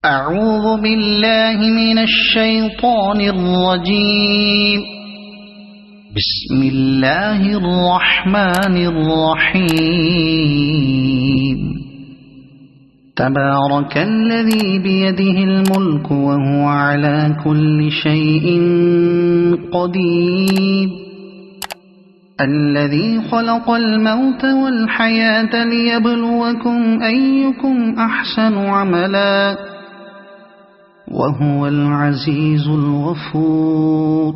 أعوذ بالله من الشيطان الرجيم. بسم الله الرحمن الرحيم. تبارك الذي بيده الملك وهو على كل شيء قدير. الذي خلق الموت والحياة ليبلوكم أيكم أحسن عملا وهو العزيز الغفور.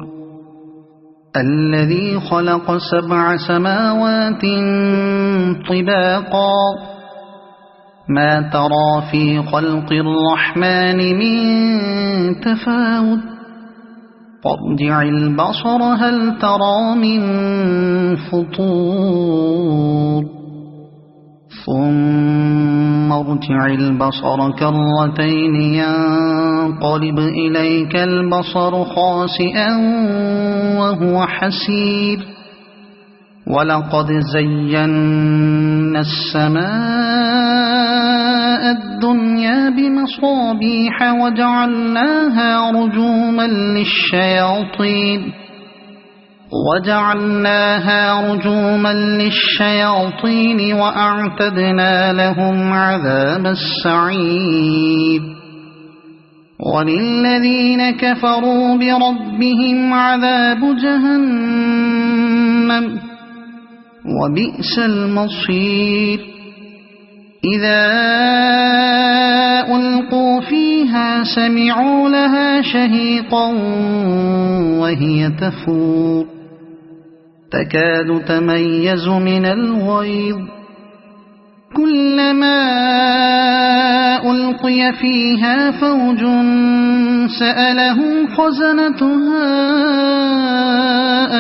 الذي خلق 7 سماوات طباقا ما ترى في خلق الرحمن من تفاوت فارجع البصر هل ترى من فطور ثم ارجع البصر كرتين ينقلب إليك البصر خاسئا وهو حسير. ولقد زينا السماء الدنيا بمصابيح وجعلناها رجوما للشياطين وأعتدنا لهم عذاب السعير. وللذين كفروا بربهم عذاب جهنم وبئس المصير. إذا ألقوا فيها سمعوا لها شهيقا وهي تفور تكاد تميز من الغيظ. كلما ألقي فيها فوج سألهم خزنتها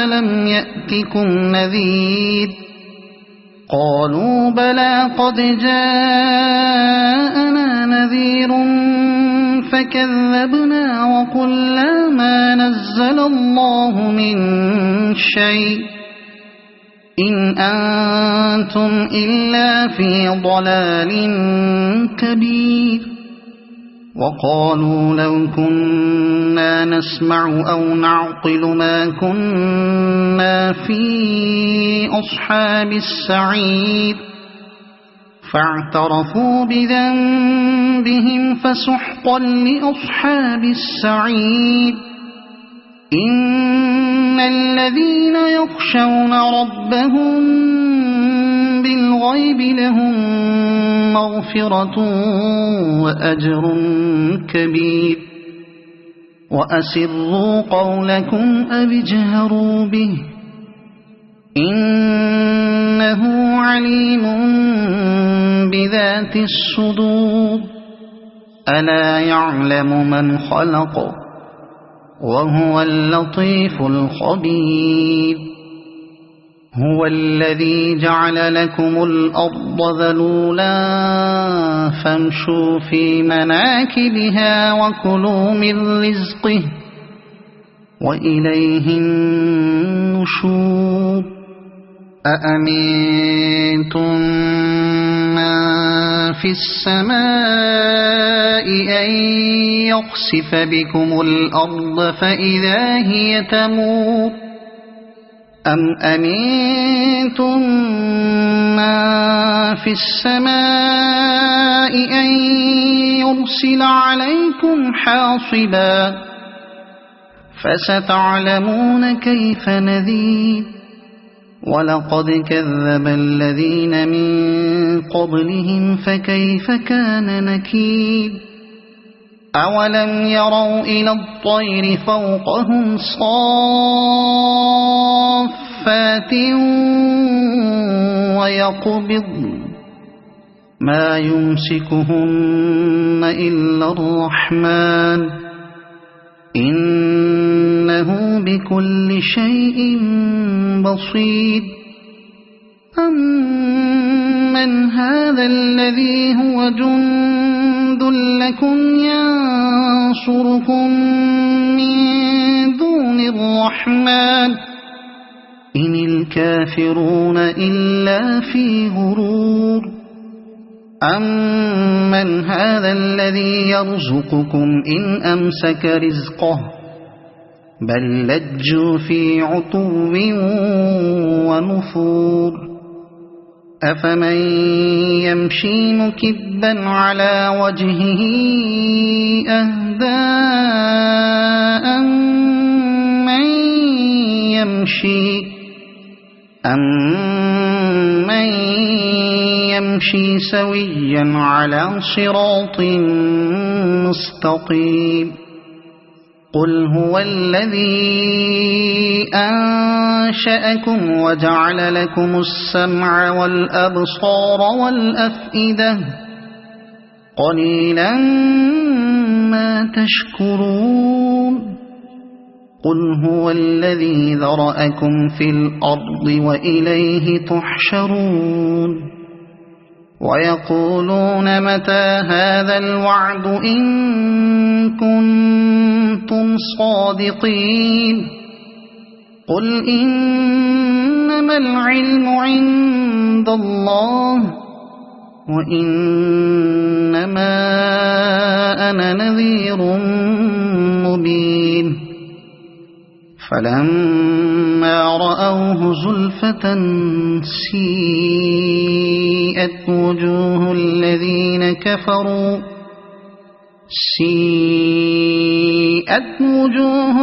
ألم يأتكم نذير قالوا بلى قد جاءنا نذير فكذبنا وقلنا ما نزل الله من شيء إن أنتم إلا في ضلال كبير. وقالوا لو كنا نسمع أو نعقل ما كنا في أصحاب السعير فاعترفوا بذنبهم فسحقا لأصحاب السعير. إن الذين يخشون ربهم بالغيب لهم مغفرة وأجر كبير. وأسروا قولكم أو اجهروا به إنه عليم بذات الصدور. ألا يعلم من خلق وهو اللطيف الخبير. هو الذي جعل لكم الأرض ذلولا فامشوا في مناكبها وكلوا من رزقه وإليه النشور. أأمنتم من في السماء أن يخسف بكم الأرض فإذا هي تمور أم أمنتم من في السماء أن يرسل عليكم حاصبا فستعلمون كيف نذير. ولقد كذب الذين من قبلهم فكيف كان نكير. أولم يروا إلى الطير فوقهم صافات ويقبضن ما يمسكهن إلا الرحمن إنه بكل شيء بصير. أمن هذا الذي هو جند لكم ينصركم من دون الرحمن إن الكافرون إلا في غرور. أَمَّنْ هَذَا الَّذِي يَرْزُقُكُمْ إِنْ أَمْسَكَ رِزْقَهُ بَل لَّجُّوا فِي عُتُوٍّ وَنُفُورٍ أَفَمَن يَمْشِي مُكِبًّا عَلَى وَجْهِهِ أَهْدَىٰ أَمَّن يَمْشِي سَوِيًّا عَلَى صِرَاطٍ مُّسْتَقِيمٍ قُلْ هُوَ الَّذِي أَنشَأَكُمْ وَجَعَلَ لَكُمُ السَّمْعَ وَالْأَبْصَارَ وَالْأَفْئِدَةَ قَلِيلًا مَّا تَشْكُرُونَ قُلْ هُوَ الَّذِي ذَرَأَكُمْ فِي الْأَرْضِ وَإِلَيْهِ تُحْشَرُونَ وَيَقُولُونَ مَتَىٰ هَٰذَا الْوَعْدُ إِن كُنتُمْ صَادِقِينَ قُلْ إِنَّمَا الْعِلْمُ عِندَ اللَّهِ وَإِنَّمَا أَنَا نَذِيرٌ مُّبِينٌ فَلَمَّا رَأَوْهُ زُلْفَةً سِيئَتْ وُجُوهُ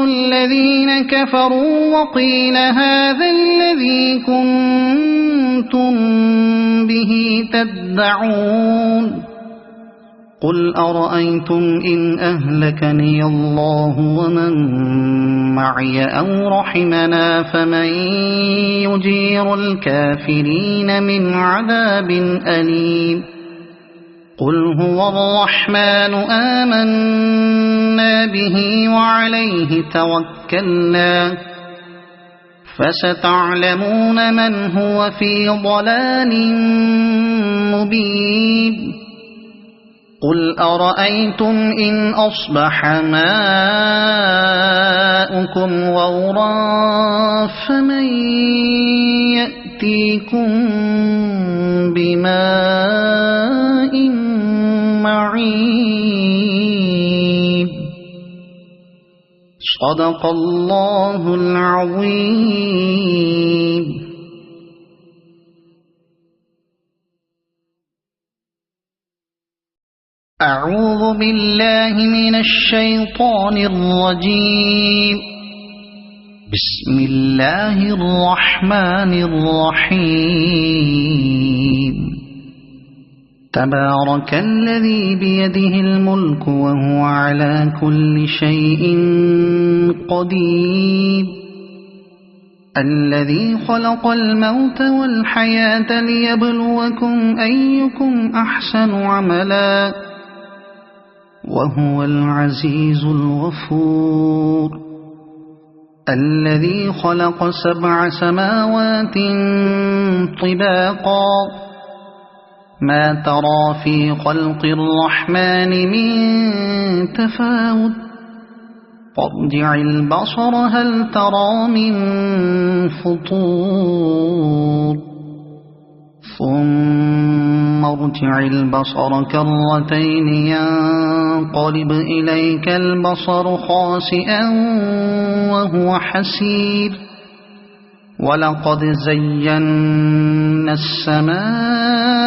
الَّذِينَ كَفَرُوا وَقِيلَ هَٰذَا الَّذِي كُنتُم بِهِ تَدَّعُونَ قُلْ أَرَأَيْتُمْ إِنْ أَهْلَكَنِيَ اللَّهُ وَمَن مَّعِيَ أَوْ رَحِمَنَا فَمَن يُجِيرُ الْكَافِرِينَ مِنْ عَذَابٍ أَلِيمٍ قُلْ هُوَ الرَّحْمَٰنُ آمَنَّا بِهِ وَعَلَيْهِ تَوَكَّلْنَا فَسَتَعْلَمُونَ مَنْ هُوَ فِي ضَلَالٍ مُّبِينٍ قُلْ أَرَأَيْتُمْ إِنْ أَصْبَحَ مَاؤُكُمْ غَوْرًا فَمَن يَأْتِيكُم بِمَاءٍ مَّعِينٍ صَدَقَ اللَّهُ الْعَظِيمُ. أعوذ بالله من الشيطان الرجيم. بسم الله الرحمن الرحيم. تبارك الذي بيده الملك وهو على كل شيء قدير الذي خلق الموت والحياة ليبلوكم أيكم أحسن عملا وهو العزيز الغفور الذي خلق 7 سماوات طباقا ما ترى في خلق الرحمن من تفاوت فارجع البصر هل ترى من فطور ثم ارجع البصر كرتين ينقلب إليك البصر خاسئا وهو حسير ولقد زينا السماء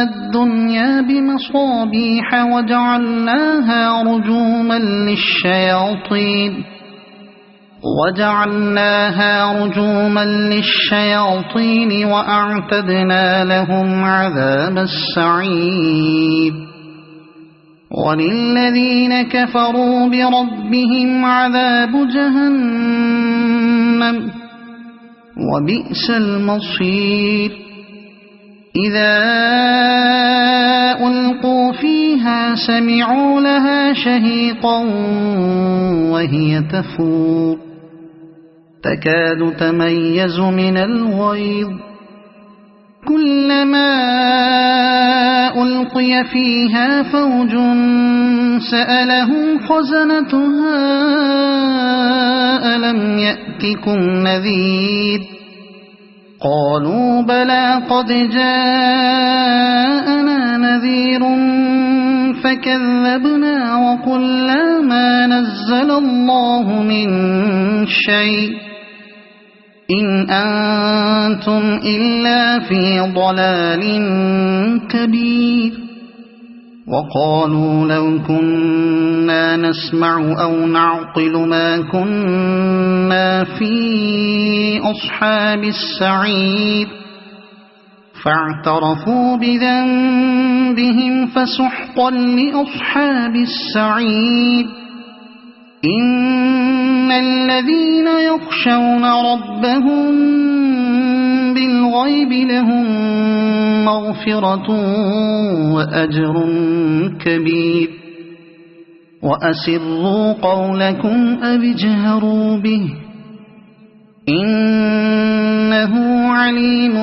الدنيا بمصابيح وجعلناها رجوما للشياطين وأعتدنا لهم عذاب السعير وللذين كفروا بربهم عذاب جهنم وبئس المصير إذا ألقوا فيها سمعوا لها شهيقا وهي تفور تكاد تميز من الغيظ كلما ألقي فيها فوج سألهم خزنتها ألم يأتكم نذير قالوا بلى قد جاءنا نذير فكذبنا وقلنا ما نزل الله من شيء إن أنتم إلا في ضلال كبير وقالوا لو كنا نسمع أو نعقل ما كنا في أصحاب السعير فاعترفوا بذنبهم فسحقا لأصحاب السعير إن الذين يخشون ربهم بالغيب لهم مغفرة وأجر كبير وأسروا قولكم أو اجهروا به إنه عليم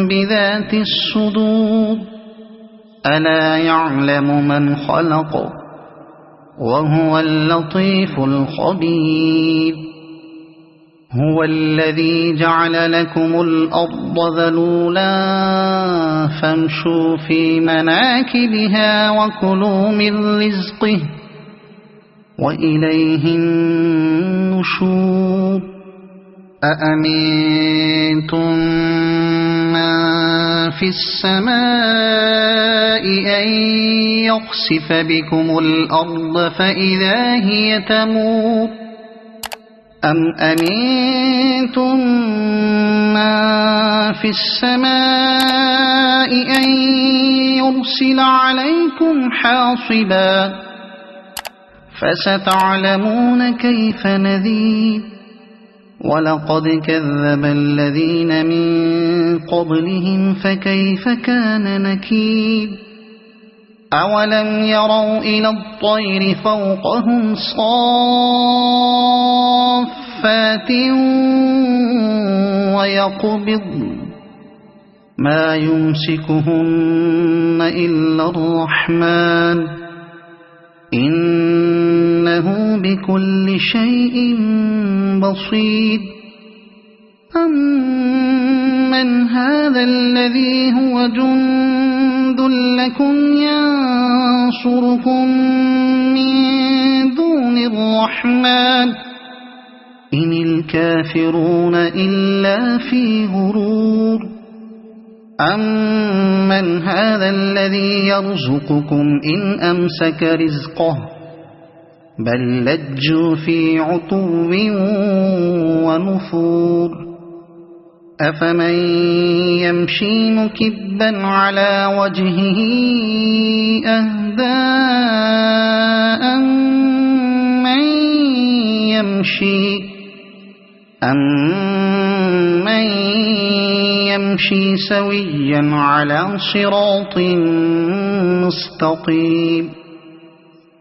بذات الصدور ألا يعلم من خلق وهو اللطيف الخبير هو الذي جعل لكم الأرض ذلولا فامشوا في مناكبها وكلوا من رزقه وإليه النشور أأمنتم من في السماء أن يخسف بكم الأرض فإذا هي تمور أم أمنتم من في السماء أن يرسل عليكم حاصبا فستعلمون كيف نذير ولقد كذب الذين من قبلهم فكيف كان نكير أولم يروا إلى الطير فوقهم صافات ويقبض ما يمسكهن إلا الرحمن إنه بكل شيء بصير أمن هذا الذي هو جند لكم ينصركم من دون الرحمن إن الكافرون إلا في غرور أمن هذا الذي يرزقكم إن أمسك رزقه بل لجوا في عتو ونفور أفمن يمشي مكبا على وجهه أهدى أمن يمشي سويا على صراط مستقيم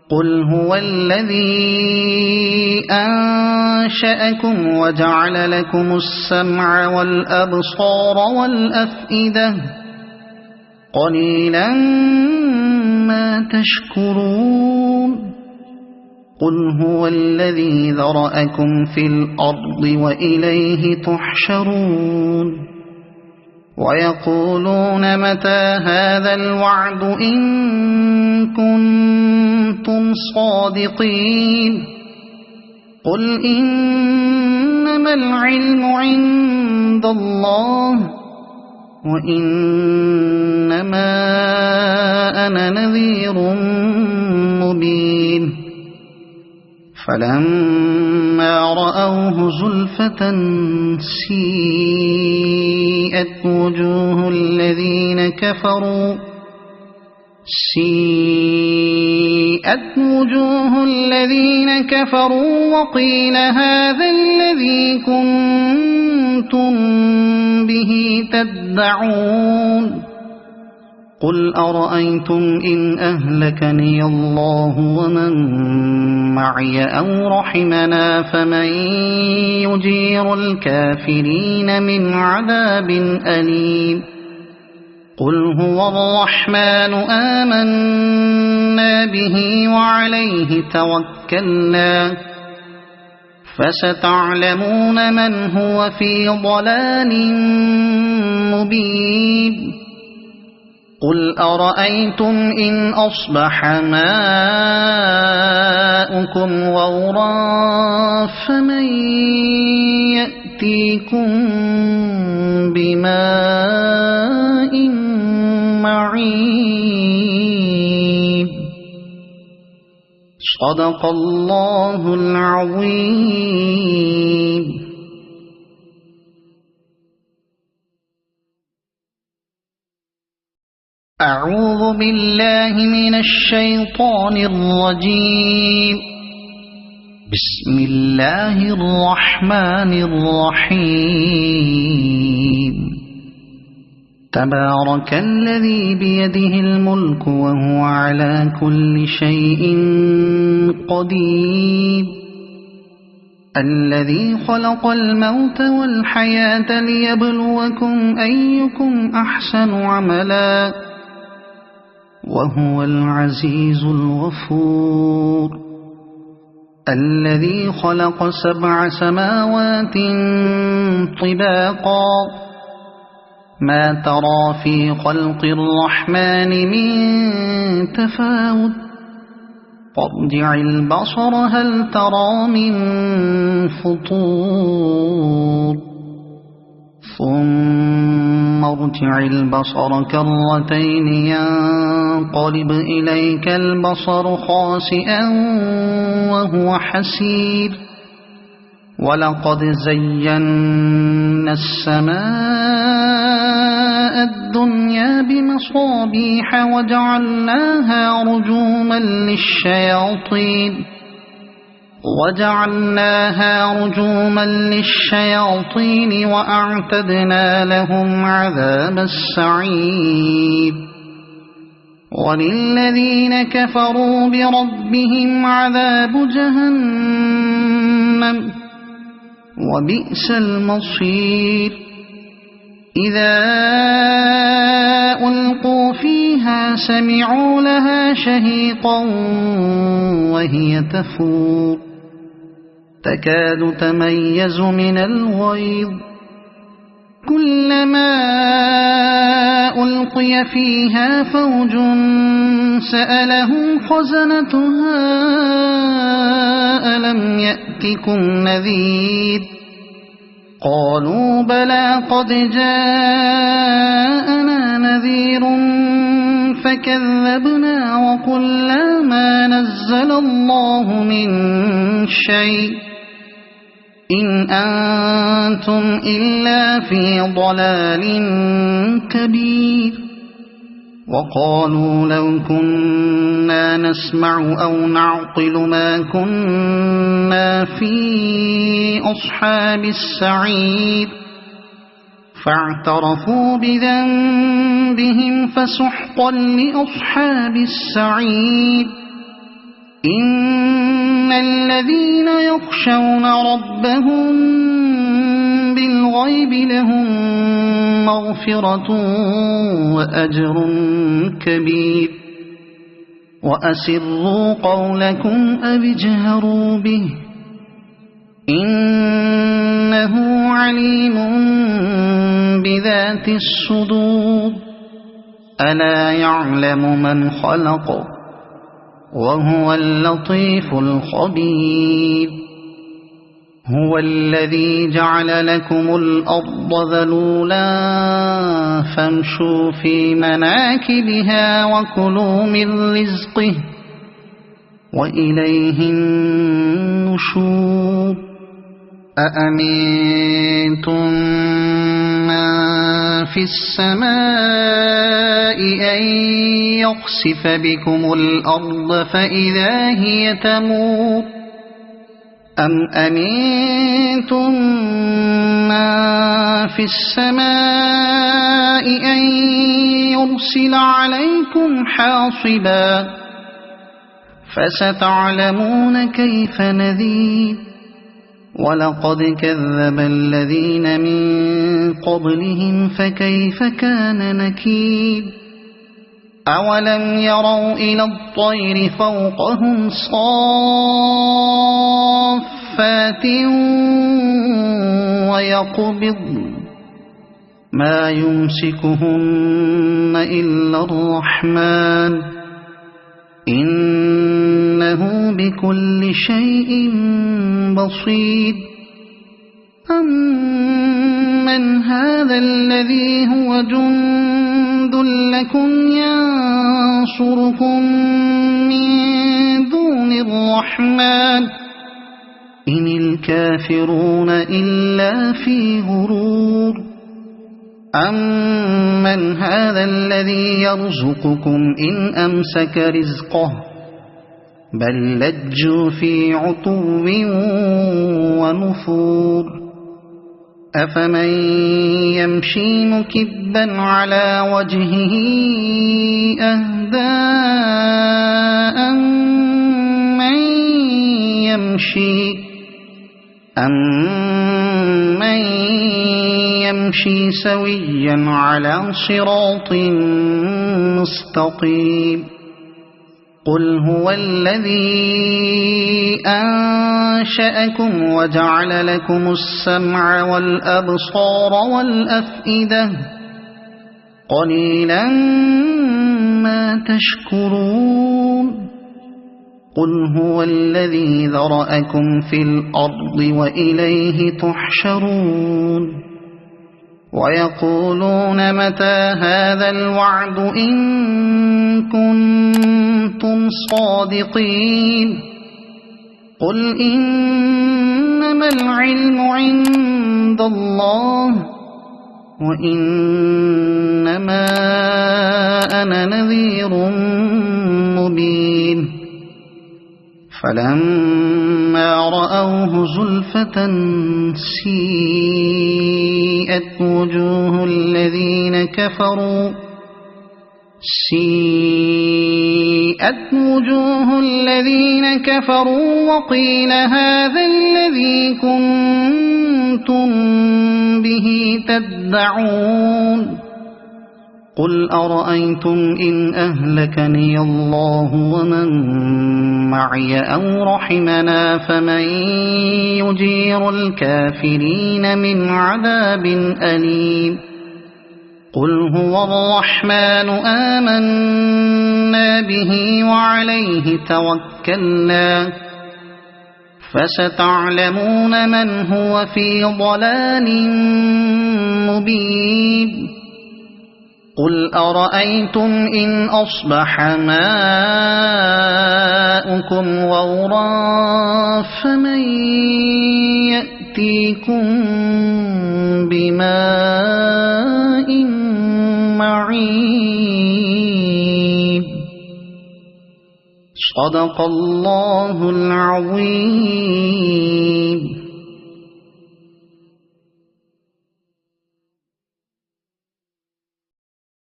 قل هو الذي أنشأكم وجعل لكم السمع والأبصار والأفئدة قليلا ما تشكرون قل هو الذي ذرأكم في الأرض وإليه تحشرون ويقولون متى هذا الوعد إن كنتم صادقين قل إنما العلم عند الله وإنما أنا نذير مبين فلما رأوه زلفة سيئت وجوه الذين كفروا وقيل هذا الذي كنتم به تدعون قل أرأيتم إن أهلكني الله ومن معي أو رحمنا فمن يجير الكافرين من عذاب أليم قل هو الرحمن آمنا به وعليه توكلنا فستعلمون من هو في ضلال مبين قل أرأيتم إن أصبح ماؤكم غورا فمن يأتيكم بماء معين صدق الله العظيم. أعوذ بالله من الشيطان الرجيم. بسم الله الرحمن الرحيم. تبارك الذي بيده الملك وهو على كل شيء قدير الذي خلق الموت والحياة ليبلوكم أيكم أحسن عملا وهو العزيز الغفور الذي خلق 7 سماوات طباقا ما ترى في خلق الرحمن من تفاوت فارجع البصر هل ترى من فطور ثم ارجع البصر كرتين ينقلب إليك البصر خاسئا وهو حسير ولقد زينا السماء الدنيا بمصابيح وجعلناها رجوما للشياطين وأعتدنا لهم عذاب السعير وللذين كفروا بربهم عذاب جهنم وبئس المصير إذا ألقوا فيها سمعوا لها شهيقا وهي تفور تكاد تميز من الغيظ كلما ألقي فيها فوج سألهم خزنتها ألم يأتكم نذير قالوا بلى قد جاءنا نذير فكذبنا وقلنا ما نزل الله من شيء إن أنتم إلا في ضلال كبير وقالوا لو كنا نسمع أو نعقل ما كنا في أصحاب السعير فاعترفوا بذنبهم فسحقا لأصحاب السعير إن الذين يخشون ربهم بالغيب لهم مغفرة وأجر كبير وأسروا قولكم أو اجهروا به إنه عليم بذات الصدور ألا يعلم من خلق وهو اللطيف الخبير هو الذي جعل لكم الأرض ذلولا فامشوا في مناكبها وكلوا من رزقه وإليه النشور أأمنتم من في السماء أن يخسف بكم الأرض فإذا هي تمور أم أمنتم من في السماء أن يرسل عليكم حاصبا فستعلمون كيف نذير ولقد كذب الذين من قبلهم فكيف كان نكير أولم يروا إلى الطير فوقهم صافات ويقبضن ما يمسكهن إلا الرحمن إنه بكل شيء بصير أمن هذا الذي هو جند لكم ينصركم من دون الرحمن إن الكافرون إلا في غرور أمن هذا الذي يرزقكم إن أمسك رزقه بل لجوا في عتو ونفور أفمن يمشي مكبا على وجهه أهدى أمن يمشي سويا على صراط مستقيم قل هو الذي أنشأكم وجعل لكم السمع والأبصار والأفئدة قليلا ما تشكرون قل هو الذي ذرأكم في الأرض وإليه تحشرون ويقولون متى هذا الوعد إن كنتم صادقين قل إنما العلم عند الله وإنما أنا نذير مبين فلما رأوه زلفة سيئت وجوه الذين كفروا وقيل هذا الذي كنتم به تدعون قل أرأيتم إن أهلكني الله ومن معي أو رحمنا فمن يجير الكافرين من عذاب أليم قل هو الرحمن آمنا به وعليه توكلنا فستعلمون من هو في ضلال مبين قل أرأيتم إن أصبح ماؤكم غورا فمن يأتيكم بماء معين صدق الله العظيم.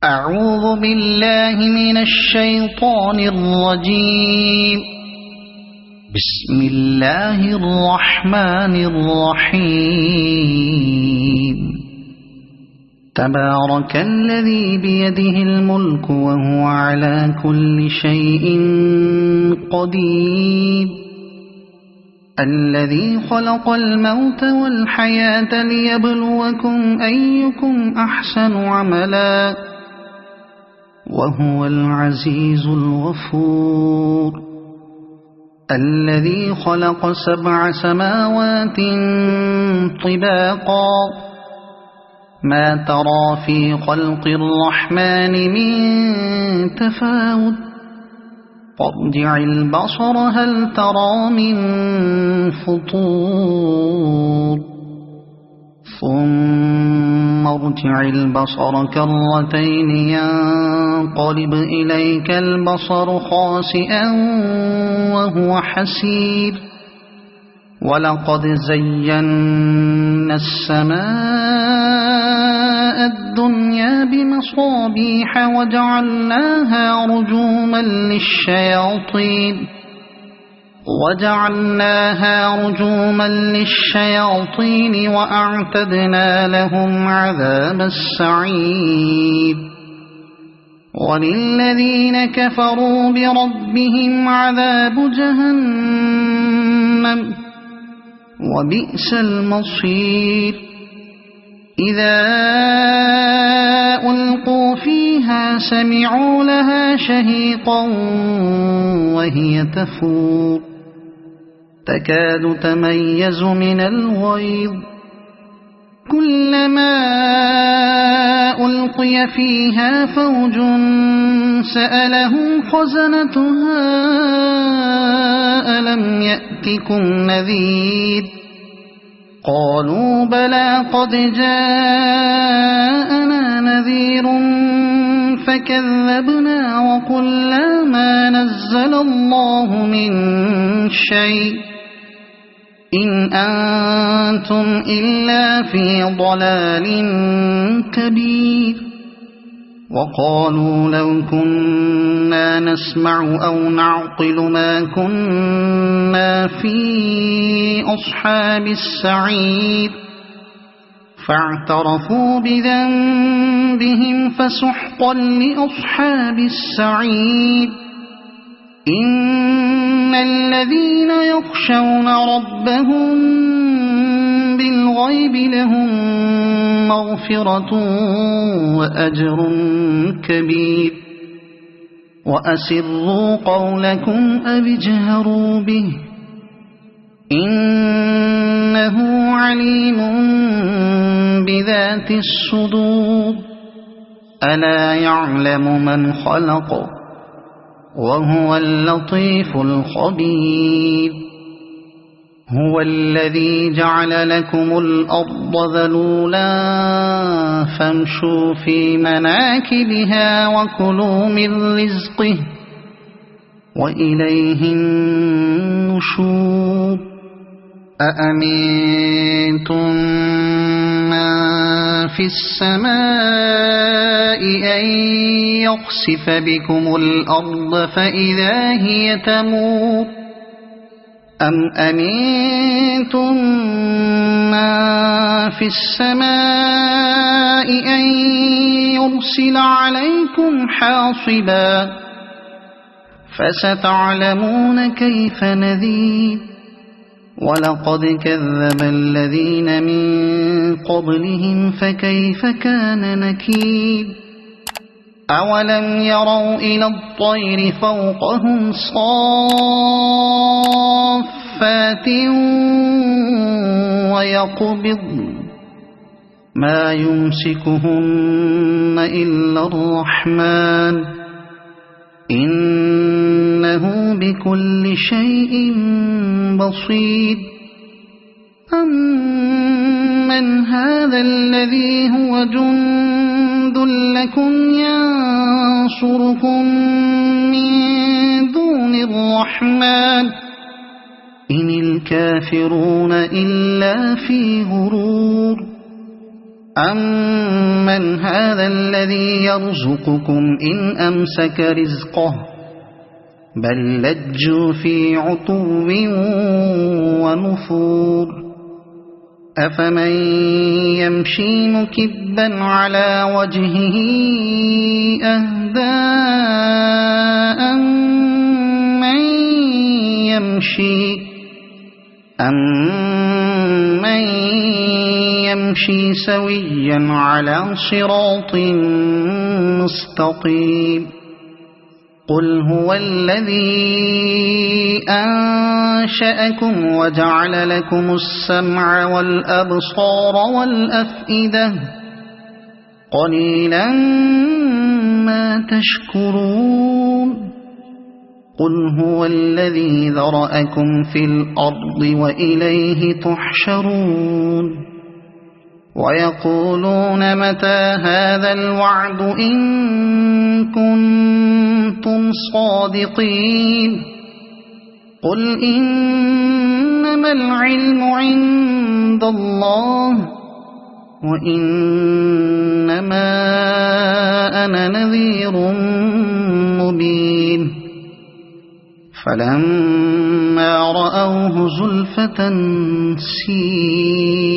أعوذ بالله من الشيطان الرجيم. بسم الله الرحمن الرحيم. تبارك الذي بيده الملك وهو على كل شيء قدير الذي خلق الموت والحياة ليبلوكم أيكم أحسن عملا وهو العزيز الغفور الذي خلق 7 سماوات طباقا ما ترى في خلق الرحمن من تفاوت فارجع البصر هل ترى من فطور ثم ارجع البصر كرتين ينقلب إليك البصر خاسئا وهو حسير ولقد زينا السماء الدنيا بمصابيح وجعلناها رجوما للشياطين وأعتدنا لهم عذاب السعير وللذين كفروا بربهم عذاب جهنم وبئس المصير إذا ألقوا فيها سمعوا لها شهيقا وهي تفور تكاد تميز من الغيظ كلما ألقي فيها فوج سألهم خزنتها ألم يأتكم نذير قالوا بلى قد جاءنا نذير فكذبنا وقلنا ما نزل الله من شيء إن أنتم إلا في ضلال كبير وقالوا لو كنا نسمع أو نعقل ما كنا في أصحاب السعير فاعترفوا بذنبهم فسحقا لأصحاب السعير إن الذين يخشون ربهم بالغيب لهم مغفرة وأجر كبير وأسروا قولكم أو اجهروا به إنه عليم بذات الصدور ألا يعلم من خلق وهو اللطيف الخبير هو الذي جعل لكم الأرض ذلولا فامشوا في مناكبها وكلوا من رزقه وإليه النشور أأمنتم من في السماء أن يخسف بكم الأرض فإذا هي تمور أم أمنتم من في السماء أن يرسل عليكم حاصبا فستعلمون كيف نذير ولقد كذب الذين من قبلهم فكيف كان نكير أولم يروا إلى الطير فوقهم صافات ويقبضن ما يمسكهن إلا الرحمن إنه بكل شيء بصير أمن هذا الذي هو جند لكم ينصركم من دون الرحمن إن الكافرون إلا في غرور أمن هذا الذي يرزقكم إن أمسك رزقه بل لجوا في عتو ونفور أفمن يمشي مكبا على وجهه أهدى أمن يمشي سويا على صراط مستقيم قل هو الذي أنشأكم وجعل لكم السمع والأبصار والأفئدة قليلا ما تشكرون قل هو الذي ذرأكم في الأرض وإليه تحشرون ويقولون متى هذا الوعد إن كنتم صادقين قل إنما العلم عند الله وإنما أنا نذير مبين فلما رأوه زلفة سيئت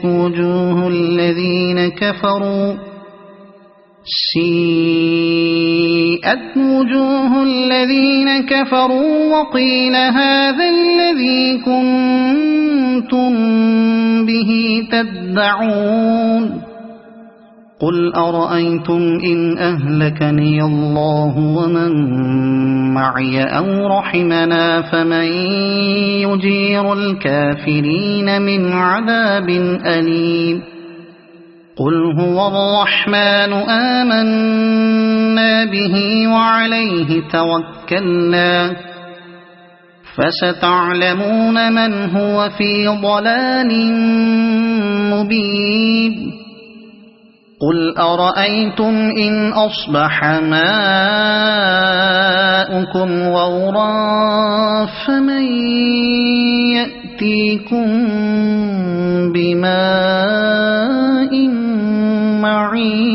وجوه الذين كفروا وقيل هذا الذي كنتم كنتم به تدعون قل أرأيتم إن أهلكني الله ومن معي أو رحمنا فمن يجير الكافرين من عذاب أليم قل هو الرحمن آمنا به وعليه توكلنا فستعلمون من هو في ضلال مبين قل أرأيتم إن أصبح ماؤكم غورا فمن يأتيكم بماء معين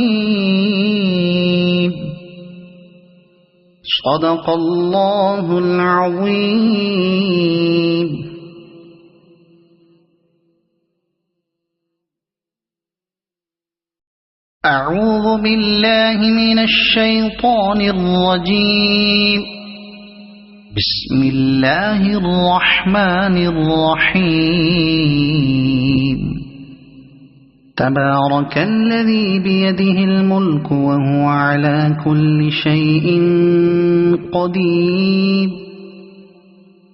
صدق الله العظيم. أعوذ بالله من الشيطان الرجيم. بسم الله الرحمن الرحيم. تبارك الذي بيده الملك وهو على كل شيء قدير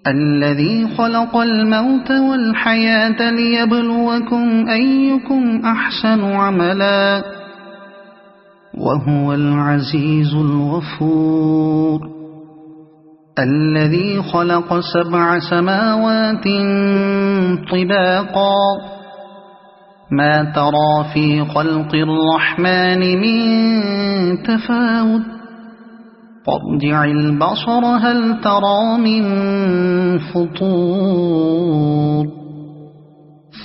الذي خلق الموت والحياة ليبلوكم أيكم أحسن عملا وهو العزيز الغفور الذي خلق 7 سماوات طباقا ما ترى في خلق الرحمن من تفاوت فارجع البصر هل ترى من فطور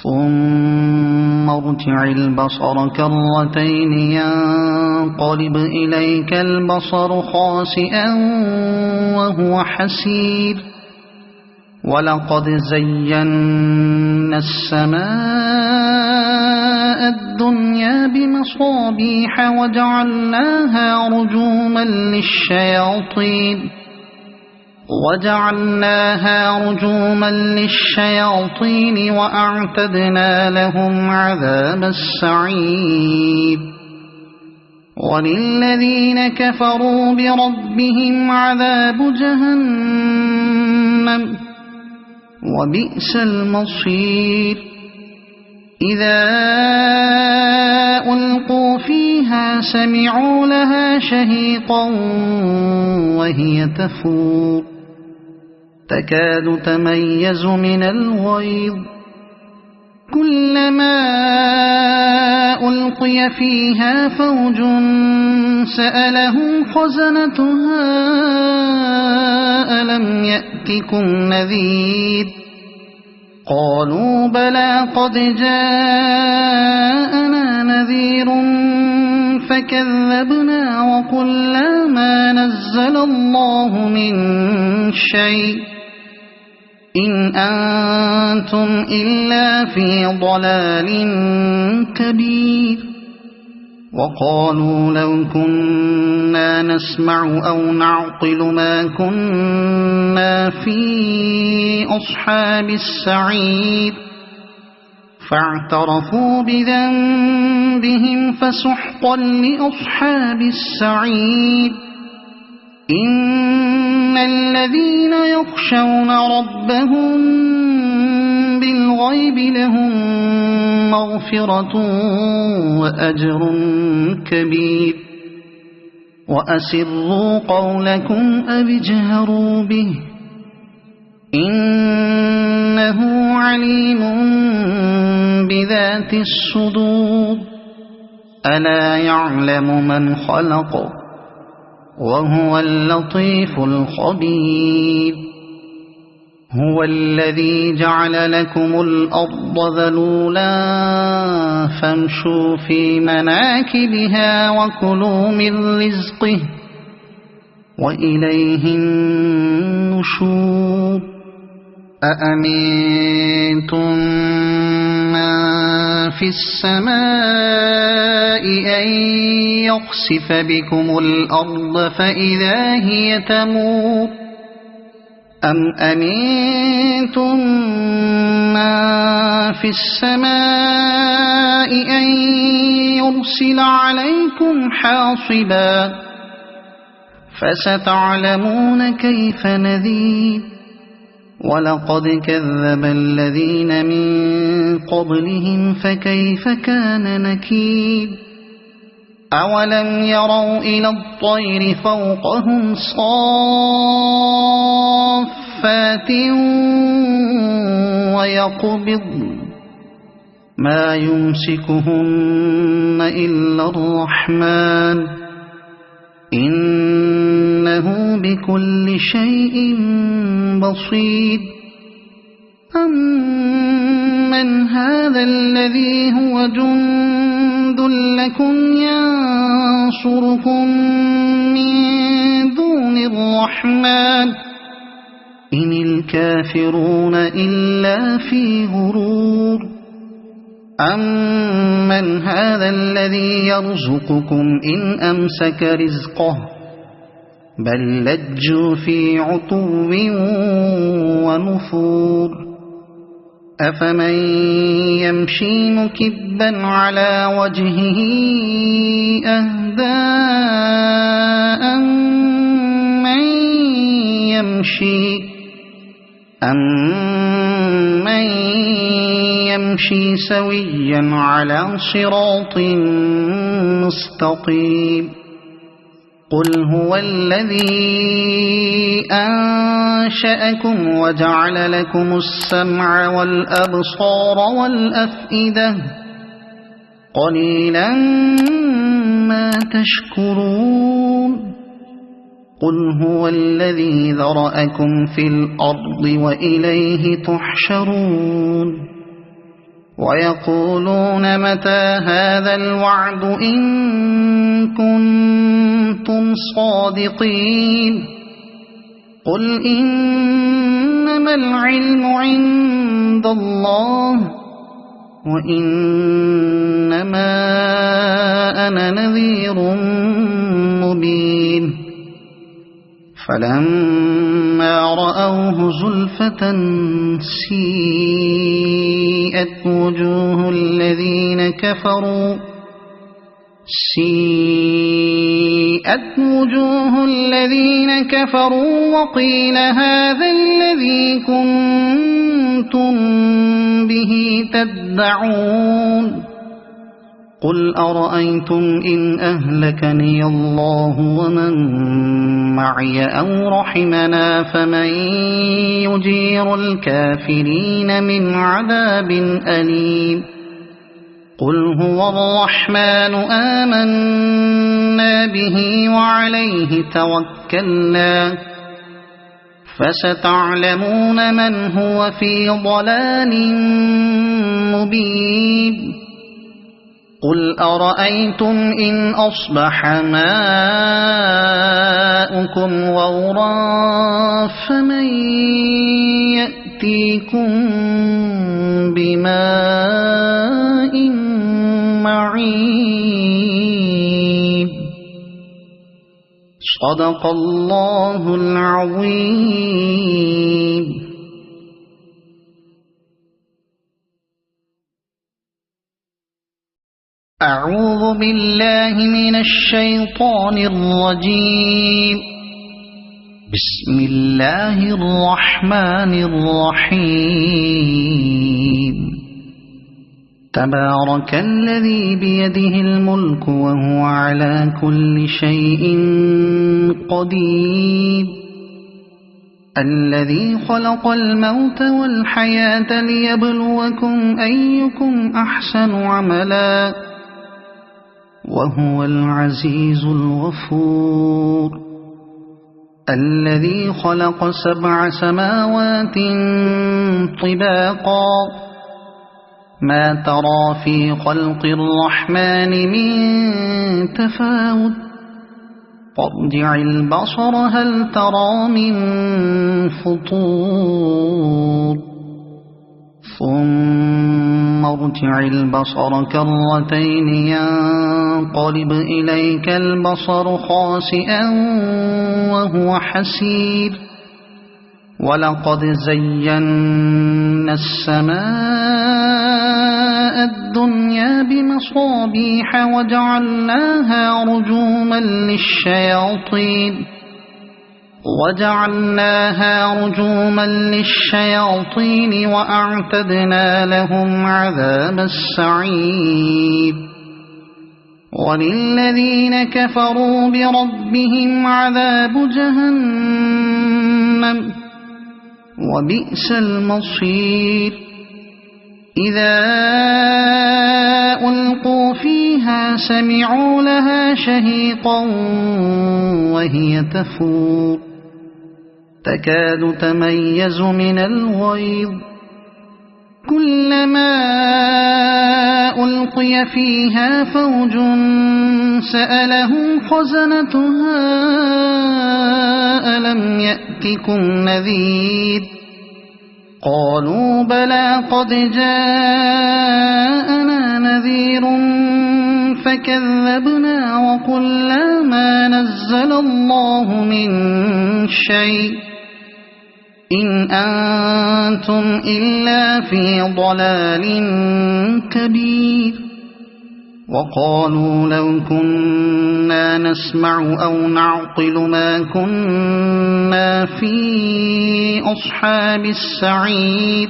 ثم ارجع البصر كرتين ينقلب إليك البصر خاسئا وهو حسير ولقد زينا السماء الدنيا بمصابيح وجعلناها رجوما للشياطين وأعتدنا لهم عذاب السعير وللذين كفروا بربهم عذاب جهنم وبئس المصير إذا ألقوا فيها سمعوا لها شهيقا وهي تفور تكاد تميز من الغيظ كلما ألقي فيها فوج سألهم خزنتها ألم يأتكم نذير قالوا بلى قد جاءنا نذير فكذبنا وقلنا ما نزل الله من شيء إن أنتم إلا في ضلال كبير وقالوا لو كنا نسمع أو نعقل ما كنا في أصحاب السعير فاعترفوا بذنبهم فسحقا لأصحاب السعير إن الذين يخشون ربهم بالغيب لهم مغفرة وأجر كبير وأسروا قولكم أو اجهروا به إنه عليم بذات الصدور ألا يعلم من خلق وهو اللطيف الخبير هو الذي جعل لكم الأرض ذلولا فامشوا في مناكبها وكلوا من رزقه وإليه النشور أأمنتم من في السماء أن يخسف بكم الأرض فإذا هي تمور أم أمنتم من في السماء أن يرسل عليكم حاصبا فستعلمون كيف نذير ولقد كذب الذين من قبلهم فكيف كان نكير أولم يروا إلى الطير فوقهم صافات ويقبضن ما يمسكهن إلا الرحمن إنه بكل شيء بصير أمن هذا الذي هو جند لكم ينصركم من دون الرحمن إن الكافرون إلا في غرور أمن هذا الذي يرزقكم إن أمسك رزقه بل لجوا في عتو ونفور أفمن يمشي مكبا على وجهه أهدى أمن يمشي سويا على صراط مستقيم قل هو الذي أنشأكم وجعل لكم السمع والأبصار والأفئدة قليلا ما تشكرون قل هو الذي ذرأكم في الأرض وإليه تحشرون ويقولون متى هذا الوعد إن كنتم صادقين قل إنما العلم عند الله وإنما أنا نذير مبين فلما رأوه زلفة سيئت وجوه الذين كفروا وقيل هذا الذي كنتم به تدعون قل أرأيتم إن أهلكني الله ومن معي أو رحمنا فمن يجير الكافرين من عذاب أليم قل هو الرحمن آمنا به وعليه توكلنا فستعلمون من هو في ضلال مبين قل أرأيتم إن أصبح ماؤكم غورا فمن يأتيكم بماء معين صدق الله العظيم. أعوذ بالله من الشيطان الرجيم. بسم الله الرحمن الرحيم. تبارك الذي بيده الملك وهو على كل شيء قدير الذي خلق الموت والحياة ليبلوكم أيكم أحسن عملا وهو العزيز الغفور الذي خلق 7 سماوات طباقا ما ترى في خلق الرحمن من تفاوت فارجع البصر هل ترى من فطور ثم ارجع البصر كرتين ينقلب إليك البصر خاسئا وهو حسير ولقد زينا السماء الدنيا بمصابيح وجعلناها رجوما للشياطين وأعتدنا لهم عذاب السعير وللذين كفروا بربهم عذاب جهنم وبئس المصير إذا ألقوا فيها سمعوا لها شهيقا وهي تفور تكاد تميز من الغيظ كلما ألقي فيها فوج سألهم خزنتها ألم يأتكم نذير قالوا بلى قد جاءنا نذير فكذبنا وقلنا ما نزل الله من شيء إن أنتم إلا في ضلال كبير وقالوا لو كنا نسمع أو نعقل ما كنا في أصحاب السعير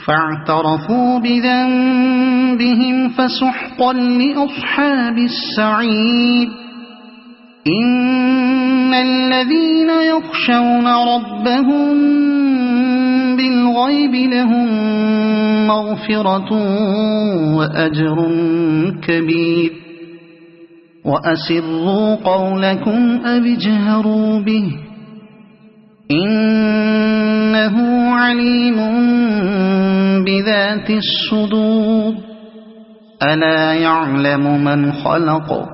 فاعترفوا بذنبهم فسحقا لأصحاب السعير إن الذين يخشون ربهم بالغيب لهم مغفرة وأجر كبير وأسروا قولكم أو اجهروا به إنه عليم بذات الصدور ألا يعلم من خلق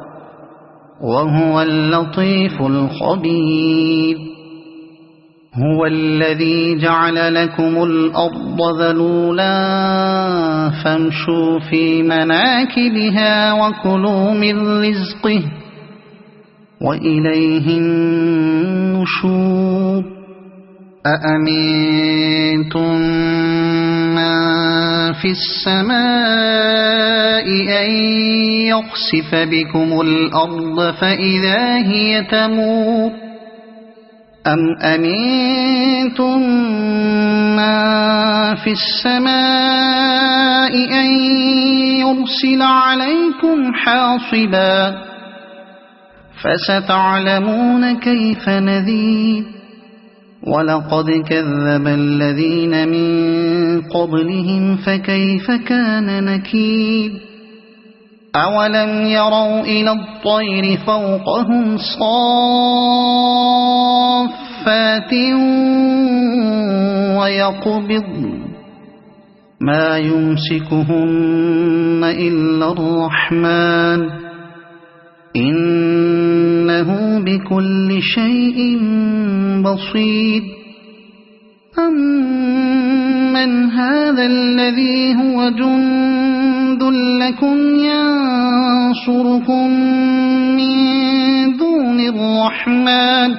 وهو اللطيف الخبير هو الذي جعل لكم الأرض ذلولا فامشوا في مناكبها وكلوا من رزقه وإليه النشور أأمنتم من في السماء أن يخسف بكم الأرض فإذا هي تمور أم أمنتم من في السماء أن يرسل عليكم حاصبا فستعلمون كيف نذير ولقد كذب الذين من قبلهم فكيف كان نكير أولم يروا إلى الطير فوقهم صافات ويقبضن ما يمسكهن إلا الرحمن إنه بكل شيء بصير أمن هذا الذي هو جند لكم ينصركم من دون الرحمن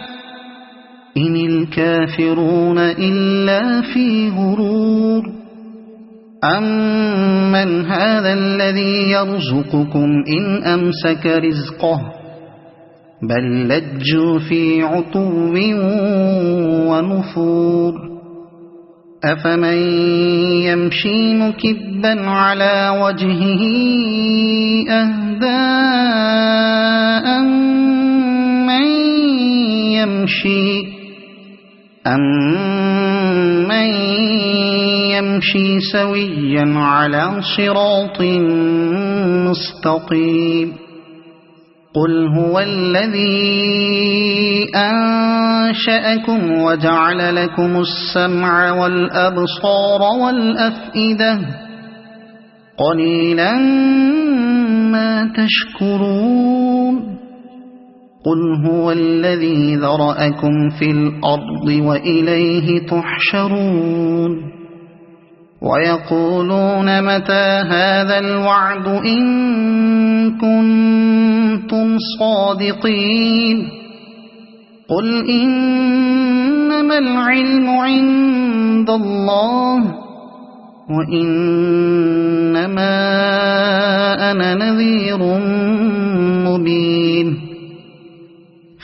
إن الكافرون إلا في غرور أمن هذا الذي يرزقكم إن أمسك رزقه بل لجوا في عتو ونفور أفمن يمشي مكبا على وجهه أهدى أمن يمشي سويا على صراط مستقيم قل هو الذي أنشأكم وجعل لكم السمع والأبصار والأفئدة قليلا ما تشكرون قل هو الذي ذرأكم في الأرض وإليه تحشرون ويقولون متى هذا الوعد إن كنتم صادقين قل إنما إنما العلم عند الله وإنما أنا نذير مبين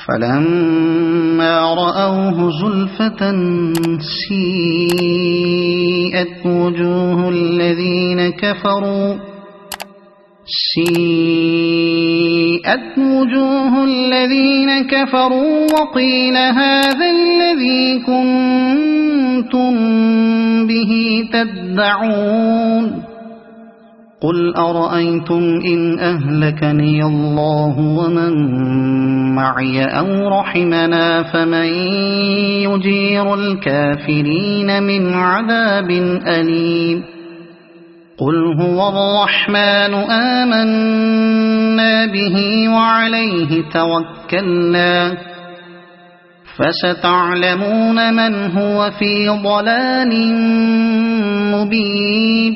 فلما رأوه زلفة سيئت وجوه الذين كفروا وقيل هذا الذي كنتم به تدعون قل أرأيتم إن أهلكني الله ومن معي أو رحمنا فمن يجير الكافرين من عذاب أليم قل هو الرحمن آمنا به وعليه توكلنا فستعلمون من هو في ضلال مبين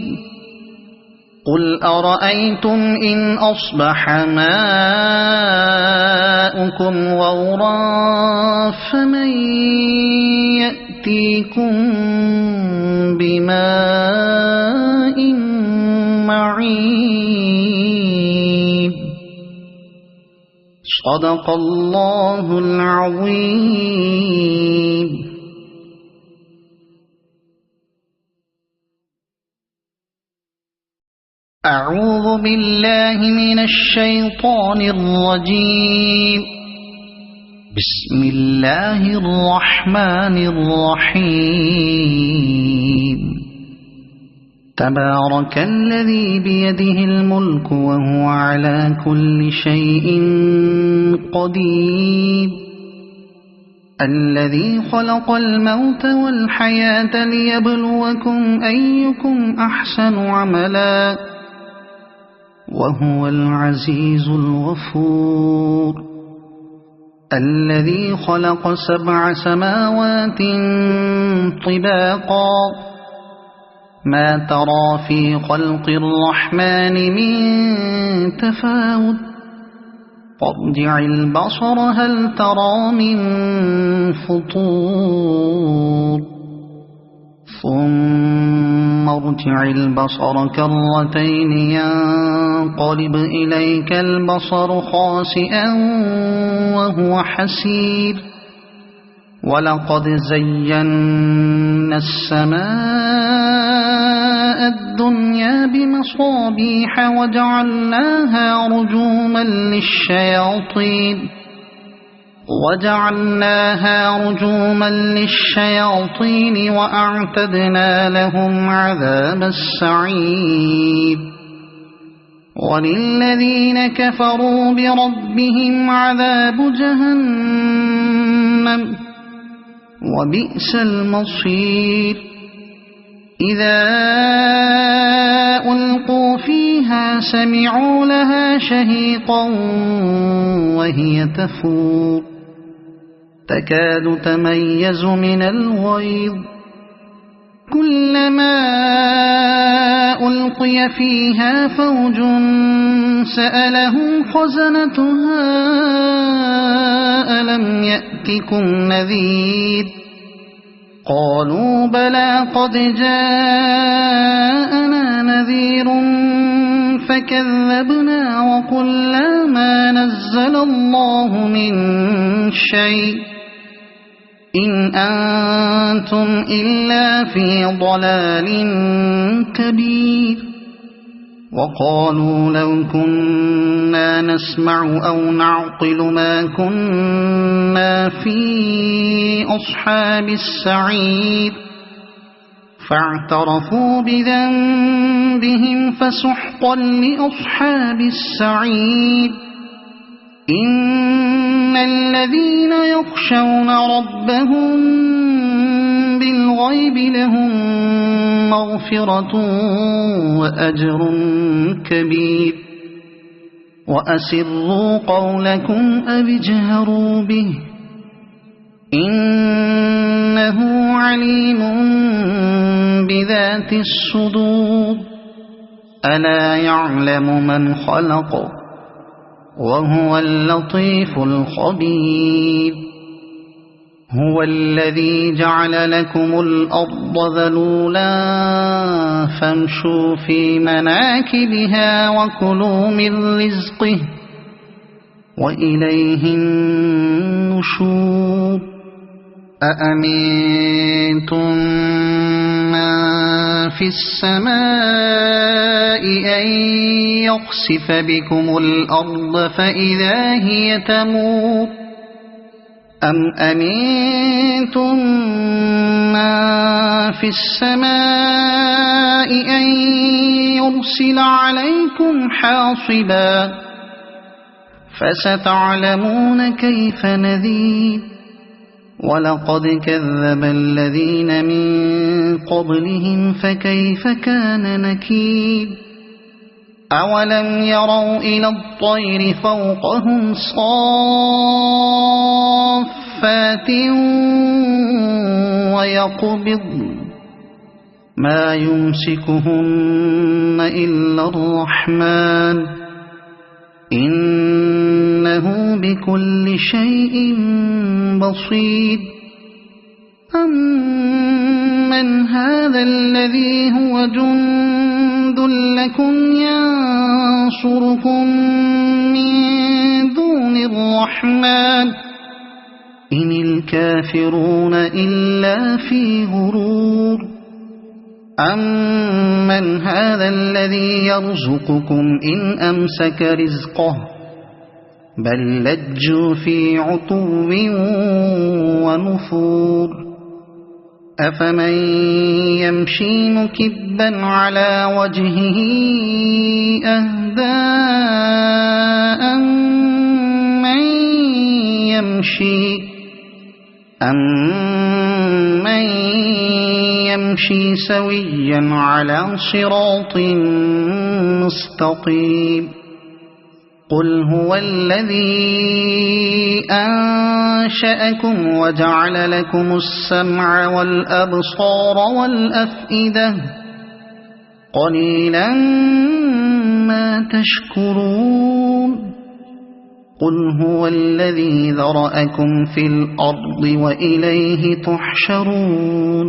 قل أرأيتم إن أصبح ماؤكم غورا فمن يأتيكم بماء معين صدق الله العظيم. أعوذ بالله من الشيطان الرجيم. بسم الله الرحمن الرحيم. تبارك الذي بيده الملك وهو على كل شيء قدير الذي خلق الموت والحياة ليبلوكم أيكم أحسن عملا وهو العزيز الغفور الذي خلق 7 سماوات طباقا ما ترى في خلق الرحمن من تفاوت فارجع البصر هل ترى من فطور ثم ارجع البصر كرتين ينقلب إليك البصر خاسئا وهو حسير ولقد زينا السماء الدنيا بمصابيح وجعلناها رجوما للشياطين وأعتدنا لهم عذاب السعير وللذين كفروا بربهم عذاب جهنم وبئس المصير إذا ألقوا فيها سمعوا لها شهيقا وهي تفور تكاد تميز من الغيظ كلما ألقي فيها فوج سألهم خزنتها ألم يأتكم نذير قالوا بلى قد جاءنا نذير فكذبنا وقلنا ما نزل الله من شيء إن أنتم إلا في ضلال كبير وقالوا لو كنا نسمع أو نعقل ما كنا في أصحاب السعير فاعترفوا بذنبهم فسحقا لأصحاب السعير إن الذين يخشون ربهم بالغيب لهم مغفرة وأجر كبير وأسروا قولكم أو اجهروا به إنه عليم بذات الصدور ألا يعلم من خلق وهو اللطيف الخبير هو الذي جعل لكم الأرض ذلولا فامشوا في مناكبها وكلوا من رزقه وإليه النشور أأمنتم من في السماء أن يخسف بكم الأرض فإذا هي تمور أم أمنتم من في السماء أن يرسل عليكم حاصبا فستعلمون كيف نذير ولقد كذب الذين من قبلهم فكيف كان نكير أولم يروا إلى الطير فوقهم صافات ويقبضن ما يمسكهن إلا الرحمن إنه بكل شيء بصير أمن هذا الذي هو جند لكم ينصركم من دون الرحمن إن الكافرون إلا في غرور أمن هذا الذي يرزقكم إن أمسك رزقه بل لجوا في عتو ونفور أفمن يمشي مكبا على وجهه أهدى أمن يمشي سويا على صراط مستقيم قل هو الذي أنشأكم وجعل لكم السمع والأبصار والأفئدة قليلا ما تشكرون قل هو الذي ذرأكم في الأرض وإليه تحشرون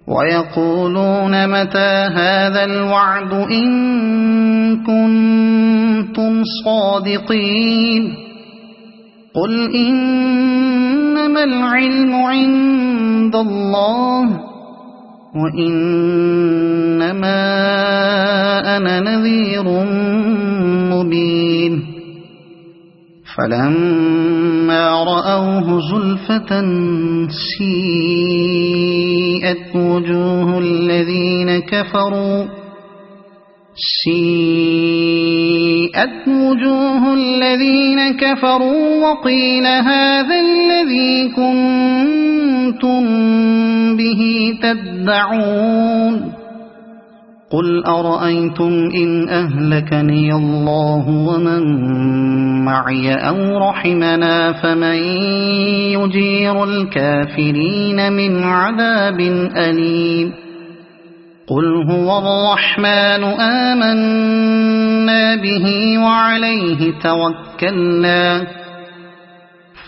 ويقولون متى هذا الوعد إن كنتم صادقين قل إنما العلم عند الله وإنما أنا نذير مبين فلما رأوه زلفة سيئت وجوه الذين كفروا وقيل هذا الذي كنتم به تدعون قل أرأيتم إن أهلكني الله ومن معي أو رحمنا فمن يجير الكافرين من عذاب أليم قل هو الرحمن آمنا به وعليه توكلنا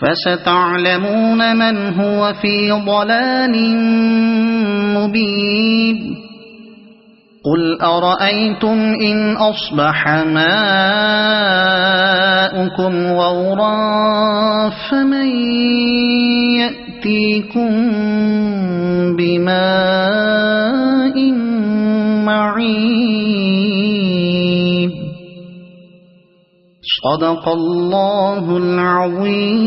فستعلمون من هو في ضلال مبين قل أرأيتم إن أصبح ماؤكم غورا فمن يأتيكم بماء معين صدق الله العظيم.